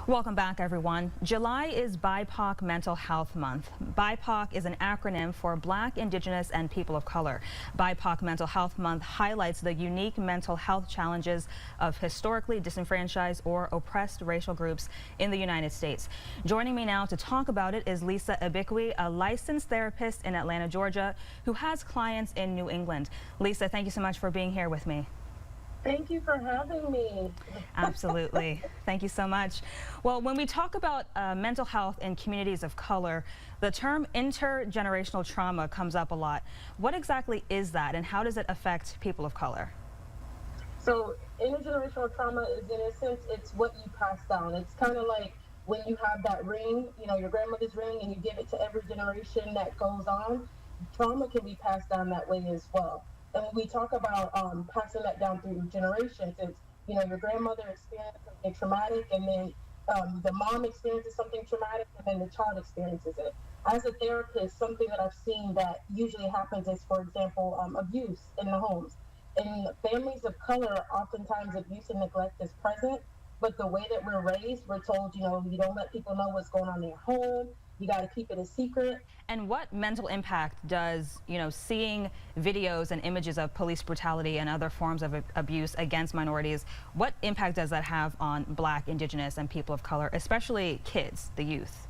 Welcome back, everyone. July is BIPOC Mental Health Month. BIPOC is an acronym for Black, Indigenous, and People of Color. BIPOC Mental Health Month highlights the unique mental health challenges of historically disenfranchised or oppressed racial groups in the United States. Joining me now to talk about it is Lisa Ibikwe, a licensed therapist in Atlanta, Georgia, who has clients in New England. Lisa, thank you so much for being here with me. Thank you for having me. Absolutely. Thank you so much. Well, when we talk about mental health in communities of color, the term intergenerational trauma comes up a lot. What exactly is that, and how does it affect people of color? So intergenerational trauma is, in a sense, it's what you pass down. It's kind of like when you have that ring, your grandmother's ring, and you give it to every generation that goes on. Trauma can be passed down that way as well. And when we talk about passing that down through generations, it's, your grandmother experienced something traumatic, and then the mom experiences something traumatic, and then the child experiences it. As a therapist, something that I've seen that usually happens is, for example, abuse in the homes. In families of color, oftentimes abuse and neglect is present, but the way that we're raised, we're told, you don't let people know what's going on in your home. You got to keep it a secret. And what mental impact does, seeing videos and images of police brutality and other forms of abuse against minorities, what impact does that have on Black, Indigenous, and people of color, especially kids, the youth?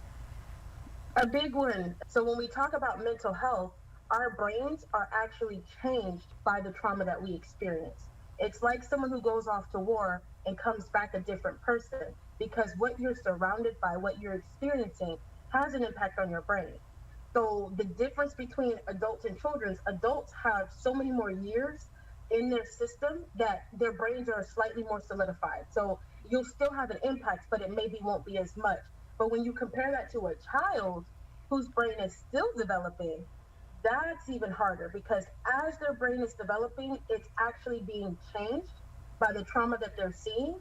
A big one. So when we talk about mental health, our brains are actually changed by the trauma that we experience. It's like someone who goes off to war and comes back a different person, because what you're surrounded by, what you're experiencing, has an impact on your brain. So the difference between adults and children, adults have so many more years in their system that their brains are slightly more solidified. So you'll still have an impact, but it maybe won't be as much. But when you compare that to a child whose brain is still developing, that's even harder, because as their brain is developing, it's actually being changed by the trauma that they're seeing.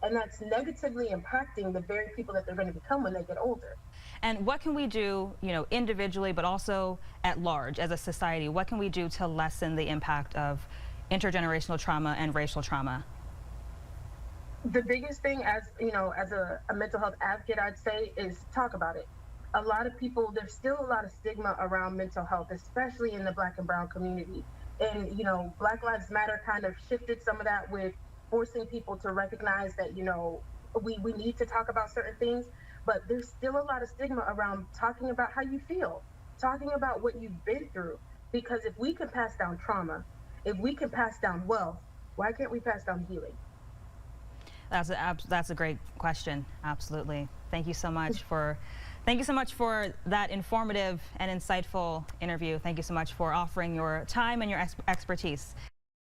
And that's negatively impacting the very people that they're going to become when they get older. And what can we do, individually, but also at large as a society? What can we do to lessen the impact of intergenerational trauma and racial trauma? The biggest thing, as a mental health advocate, I'd say, is talk about it. A lot of people, there's still a lot of stigma around mental health, especially in the Black and brown community. And, Black Lives Matter kind of shifted some of that with forcing people to recognize that, we need to talk about certain things, but there's still a lot of stigma around talking about how you feel, talking about what you've been through. Because if we can pass down trauma, if we can pass down wealth, why can't we pass down healing? That's a great question. Absolutely. Thank you so much for that informative and insightful interview. Thank you so much for offering your time and your expertise.